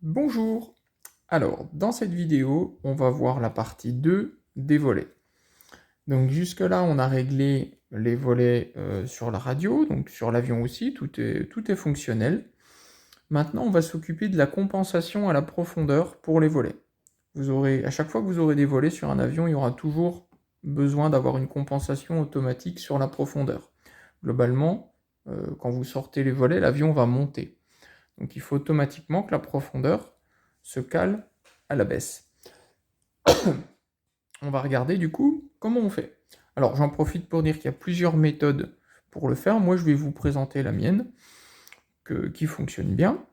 Bonjour! Alors, dans cette vidéo, on va voir la partie 2 des volets. Donc jusque-là, on a réglé les volets sur la radio, donc sur l'avion aussi, tout est fonctionnel. Maintenant, on va s'occuper de la compensation à la profondeur pour les volets. À chaque fois que vous aurez des volets sur un avion, il y aura toujours besoin d'avoir une compensation automatique sur la profondeur. Globalement, quand vous sortez les volets, l'avion va monter. Donc il faut automatiquement que la profondeur se cale à la baisse. On va regarder du coup comment on fait. Alors j'en profite pour dire qu'il y a plusieurs méthodes pour le faire. Moi je vais vous présenter la mienne, qui fonctionne bien,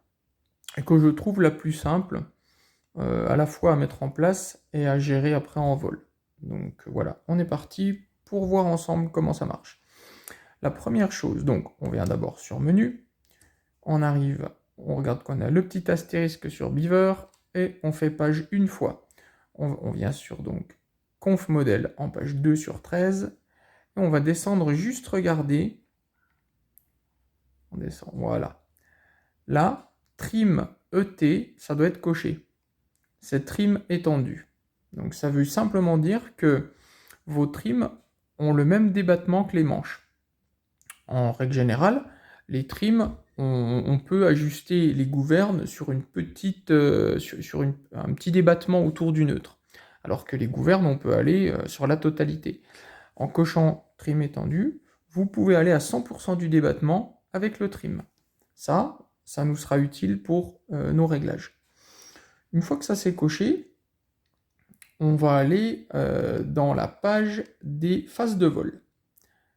et que je trouve la plus simple, à la fois à mettre en place et à gérer après en vol. Donc voilà, on est parti pour voir ensemble comment ça marche. La première chose, donc on vient d'abord sur menu, on arrive, on regarde qu'on a le petit astérisque sur Beaver, et on fait page une fois. On vient sur donc conf modèle en page 2 sur 13, et on va descendre juste regarder. On descend, voilà. Là, trim ET, ça doit être coché. C'est trim étendu. Donc ça veut simplement dire que vos trims ont le même débattement que les manches. En règle générale, les trims, on peut ajuster les gouvernes sur un petit débattement autour du neutre. Alors que les gouvernes, on peut aller sur la totalité. En cochant trim étendu, vous pouvez aller à 100% du débattement avec le trim. Ça nous sera utile pour nos réglages. Une fois que ça c'est coché, on va aller dans la page des phases de vol.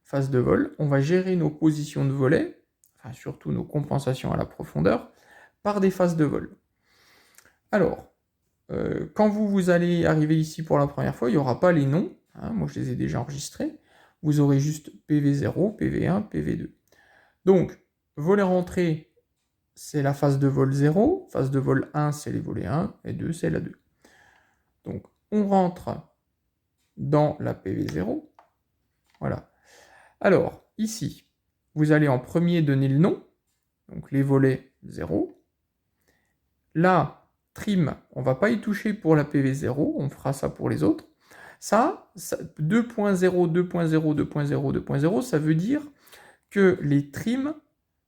Phase de vol, on va gérer nos positions de volet, enfin surtout nos compensations à la profondeur, par des phases de vol. Alors, quand vous allez arriver ici pour la première fois, il n'y aura pas les noms, hein, moi je les ai déjà enregistrés, vous aurez juste PV0, PV1, PV2. Donc, volet rentrée, c'est la phase de vol 0, phase de vol 1, c'est les volets 1, et 2, c'est la 2. Donc, on rentre dans la PV0, voilà. Alors, ici, vous allez en premier donner le nom, donc les volets 0. Là, trim, on ne va pas y toucher pour la PV0, on fera ça pour les autres. Ça 2.0, 2.0, 2.0, 2.0, ça veut dire que les trims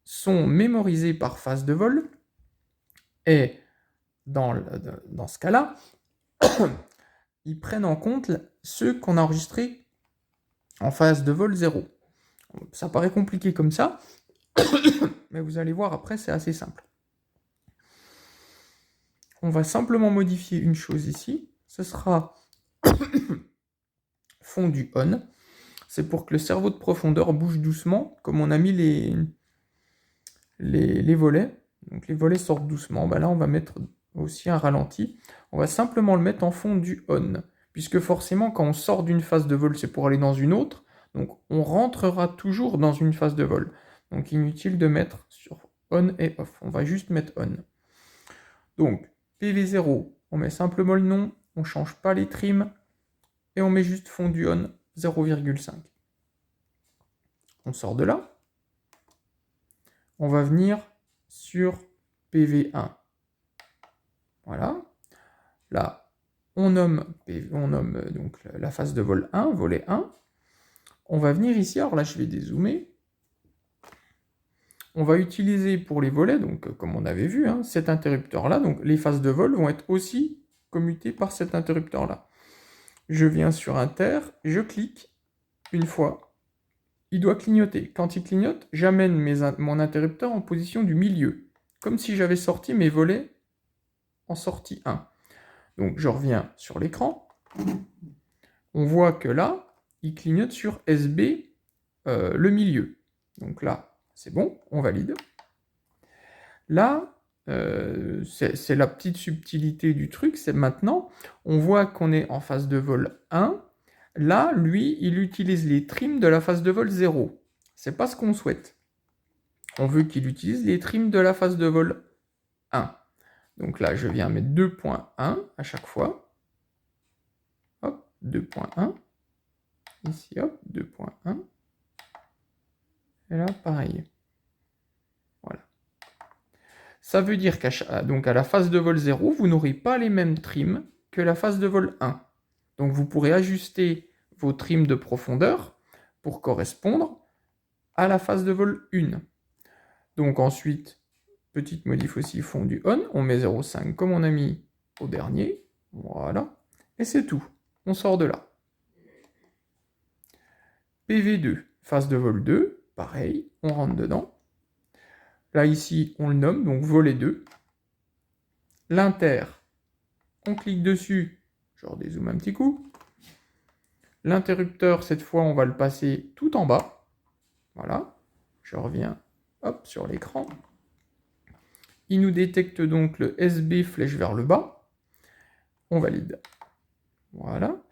sont mémorisés par phase de vol, et dans ce cas-là, ils prennent en compte ceux qu'on a enregistrés en phase de vol 0. Ça paraît compliqué comme ça, mais vous allez voir après, c'est assez simple. On va simplement modifier une chose ici, ce sera fondu on. C'est pour que le cerveau de profondeur bouge doucement, comme on a mis les volets. Donc les volets sortent doucement. Là, on va mettre aussi un ralenti. On va simplement le mettre en fondu on, puisque forcément, quand on sort d'une phase de vol, c'est pour aller dans une autre. Donc on rentrera toujours dans une phase de vol. Donc inutile de mettre sur on et off. On va juste mettre on. Donc PV0, on met simplement le nom, on ne change pas les trims, et on met juste fondu on 0,5. On sort de là. On va venir sur PV1. Voilà. Là, on nomme donc la phase de vol 1, volet 1. On va venir ici, alors là je vais dézoomer. On va utiliser pour les volets, donc comme on avait vu, hein, cet interrupteur-là. Donc les phases de vol vont être aussi commutées par cet interrupteur-là. Je viens sur Inter, je clique une fois. Il doit clignoter. Quand il clignote, j'amène mon interrupteur en position du milieu, comme si j'avais sorti mes volets en sortie 1. Donc je reviens sur l'écran. On voit que là, il clignote sur SB, le milieu. Donc là, c'est bon, on valide. Là, c'est la petite subtilité du truc, c'est maintenant, on voit qu'on est en phase de vol 1. Là, lui, il utilise les trims de la phase de vol 0. C'est pas ce qu'on souhaite. On veut qu'il utilise les trims de la phase de vol 1. Donc là, je viens mettre 2.1 à chaque fois. Hop, 2.1. Ici, hop, 2.1. Et là, pareil. Voilà. Ça veut dire qu'à la phase de vol 0, vous n'aurez pas les mêmes trims que la phase de vol 1. Donc vous pourrez ajuster vos trims de profondeur pour correspondre à la phase de vol 1. Donc ensuite, petite modif aussi fond du on, on met 0,5 comme on a mis au dernier. Voilà. Et c'est tout. On sort de là. PV2, phase de vol 2, pareil, on rentre dedans. Là, ici, on le nomme, donc volet 2. L'inter, on clique dessus, je redézoome un petit coup. L'interrupteur, cette fois, on va le passer tout en bas. Voilà. Je reviens, hop, sur l'écran. Il nous détecte donc le SB flèche vers le bas. On valide. Voilà.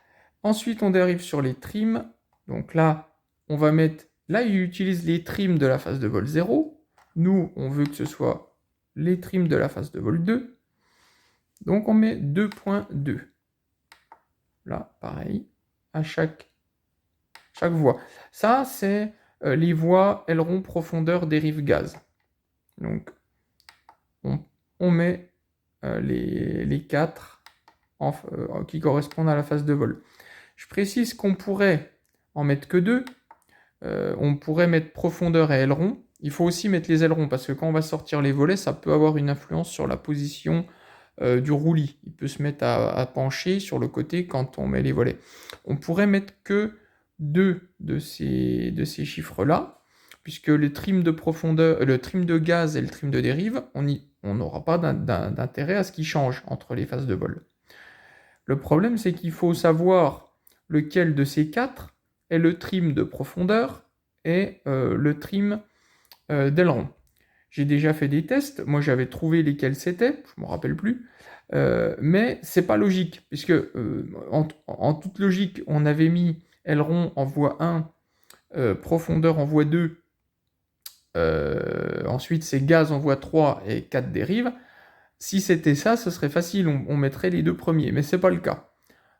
Ensuite, on dérive sur les trims. Donc là, on va mettre... Là, il utilise les trims de la phase de vol 0. Nous, on veut que ce soit les trims de la phase de vol 2. Donc, on met 2.2. Là, pareil, à chaque voie. Ça, c'est les voies aileron profondeur dérive gaz. Donc, on met les 4 qui correspondent à la phase de vol. Je précise qu'on pourrait en mettre que 2. On pourrait mettre profondeur et aileron. Il faut aussi mettre les ailerons parce que quand on va sortir les volets, ça peut avoir une influence sur la position du roulis. Il peut se mettre à pencher sur le côté quand on met les volets. On pourrait mettre que 2 de ces chiffres-là, puisque le trim de profondeur, le trim de gaz et le trim de dérive, on n'aura pas d'intérêt à ce qu'ils changent entre les phases de vol. Le problème, c'est qu'il faut savoir lequel de ces 4 est le trim de profondeur et le trim d'aileron. J'ai déjà fait des tests, moi j'avais trouvé lesquels c'était, je ne me rappelle plus, mais c'est pas logique, puisque en toute logique, on avait mis aileron en voie 1, profondeur en voie 2, ensuite c'est gaz en voie 3 et 4 dérives. Si c'était ça, ce serait facile, on mettrait les 2 premiers, mais c'est pas le cas.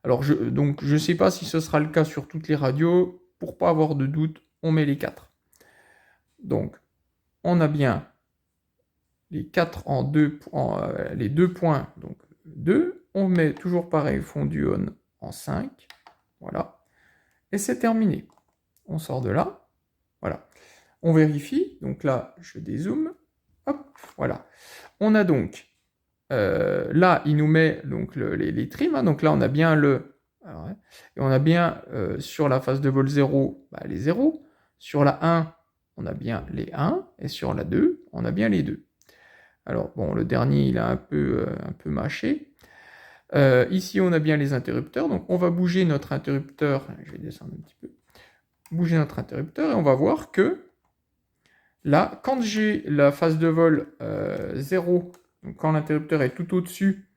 Alors donc je sais pas si ce sera le cas sur toutes les radios, pour pas avoir de doute, on met les 4. Donc, on a bien les 4 les 2 points, donc 2, on met toujours pareil fondu on en 5, voilà, et c'est terminé. On sort de là, voilà. On vérifie, donc là, je dézoome, hop, voilà. On a donc, là, il nous met donc les trims, hein, donc là, on a bien et on a bien sur la phase de vol 0, les 0, sur la 1, on a bien les 1, et sur la 2, on a bien les 2. Alors, bon, le dernier, il a un peu mâché. Ici, on a bien les interrupteurs. Donc, on va bouger notre interrupteur. Je vais descendre un petit peu. Bouger notre interrupteur et on va voir que là, quand j'ai la phase de vol 0, donc quand l'interrupteur est tout au-dessus,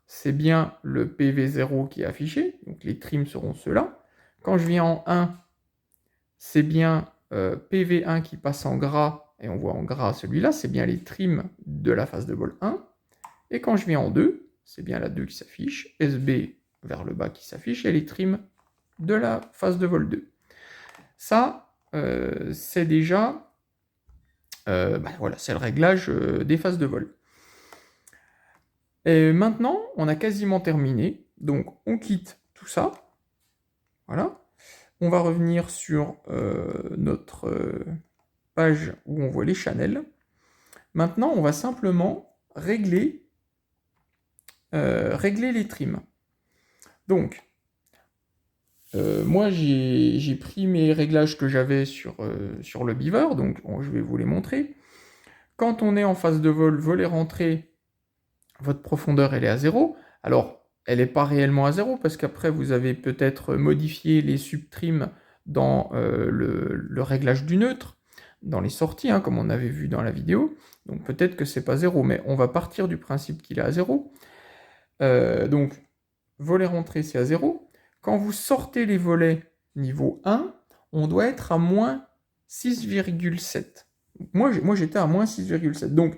c'est bien le PV0 qui est affiché. Donc, les trims seront ceux-là. Quand je viens en 1, c'est bien PV1 qui passe en gras. Et on voit en gras celui-là, c'est bien les trims de la phase de vol 1. Et quand je viens en 2, c'est bien la 2 qui s'affiche, SB vers le bas qui s'affiche, et les trims de la phase de vol 2. Ça, c'est déjà, voilà, c'est le réglage des phases de vol. Et maintenant, on a quasiment terminé, donc on quitte tout ça, voilà. On va revenir sur notre page où on voit les channels. Maintenant, on va simplement régler les trims. Donc, moi, j'ai pris mes réglages que j'avais sur le Beaver, donc je vais vous les montrer. Quand on est en phase de vol, volet rentrée, votre profondeur, elle est à 0. Alors, elle n'est pas réellement à 0, parce qu'après, vous avez peut-être modifié les subtrims dans le réglage du neutre, dans les sorties, hein, comme on avait vu dans la vidéo. Donc peut-être que c'est pas 0, mais on va partir du principe qu'il est à 0. Donc, volet rentrée, c'est à 0. Quand vous sortez les volets niveau 1, on doit être à moins 6,7. Moi j'étais à moins 6,7. Donc,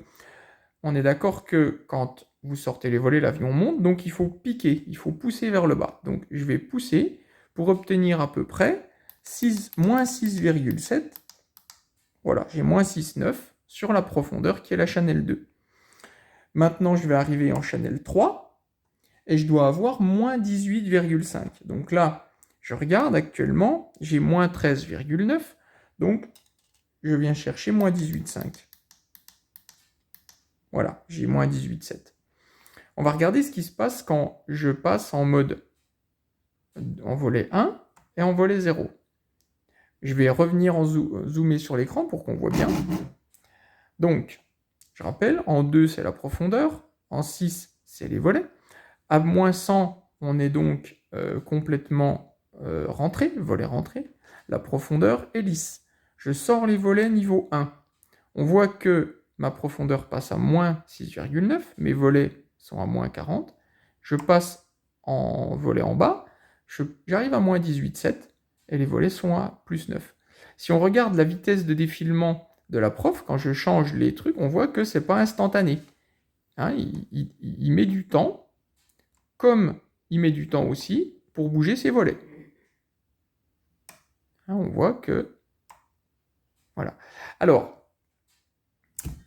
on est d'accord que quand vous sortez les volets, l'avion monte, donc il faut piquer, il faut pousser vers le bas. Donc, je vais pousser pour obtenir à peu près moins 6,7. Voilà, j'ai moins 6,9 sur la profondeur qui est la channel 2. Maintenant, je vais arriver en channel 3 et je dois avoir moins 18,5. Donc là, je regarde actuellement, j'ai moins 13,9. Donc, je viens chercher moins 18,5. Voilà, j'ai moins 18,7. On va regarder ce qui se passe quand je passe en mode en volet 1 et en volet 0. Je vais revenir en zoomer sur l'écran pour qu'on voit bien. Donc, je rappelle, en 2, c'est la profondeur. En 6, c'est les volets. À moins 100, on est donc complètement rentré, volet rentré. La profondeur est lisse. Je sors les volets niveau 1. On voit que ma profondeur passe à moins 6,9. Mes volets sont à moins 40. Je passe en volet en bas. J'arrive à moins 18,7 et les volets sont à plus 9. Si on regarde la vitesse de défilement de la prof, quand je change les trucs, on voit que c'est pas instantané. Hein, il met du temps, comme il met du temps aussi pour bouger ses volets. Hein, on voit que... Voilà. Alors,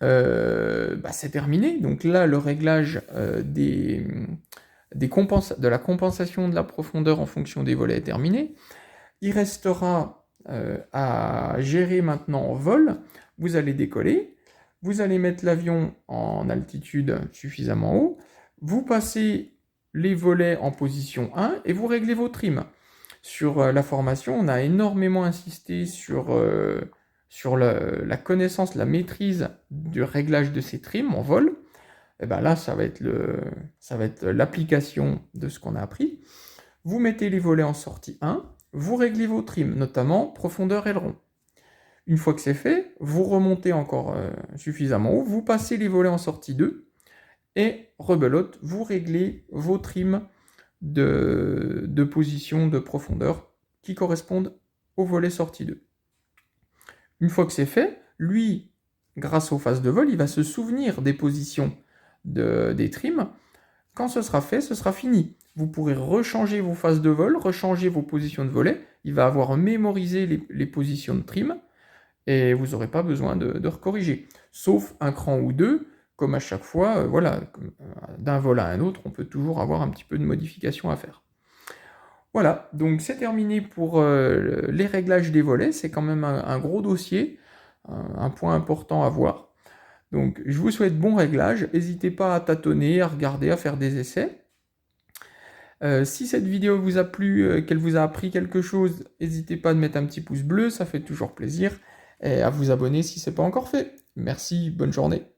c'est terminé. Donc là, le réglage de la compensation de la profondeur en fonction des volets est terminé. Il restera à gérer maintenant en vol. Vous allez décoller, vous allez mettre l'avion en altitude suffisamment haut, vous passez les volets en position 1 et vous réglez vos trims. Sur la formation, on a énormément insisté sur la connaissance, la maîtrise du réglage de ces trims en vol. Et ben là, ça va être l'application de ce qu'on a appris. Vous mettez les volets en sortie 1, vous réglez vos trims, notamment profondeur aileron. Une fois que c'est fait, vous remontez encore suffisamment haut, vous passez les volets en sortie 2, et rebelote, vous réglez vos trims de position, de profondeur, qui correspondent au volet sortie 2. Une fois que c'est fait, lui, grâce aux phases de vol, il va se souvenir des positions des trims. Quand ce sera fait, ce sera fini. Vous pourrez rechanger vos phases de vol, rechanger vos positions de volet. Il va avoir mémorisé les positions de trim et vous n'aurez pas besoin de recorriger. Sauf un cran ou deux, comme à chaque fois, voilà, d'un vol à un autre, on peut toujours avoir un petit peu de modification à faire. Voilà, donc c'est terminé pour les réglages des volets. C'est quand même un gros dossier, un point important à voir. Donc je vous souhaite bon réglage. N'hésitez pas à tâtonner, à regarder, à faire des essais. Si cette vidéo vous a plu, qu'elle vous a appris quelque chose, n'hésitez pas à mettre un petit pouce bleu, ça fait toujours plaisir. Et à vous abonner si ce n'est pas encore fait. Merci, bonne journée.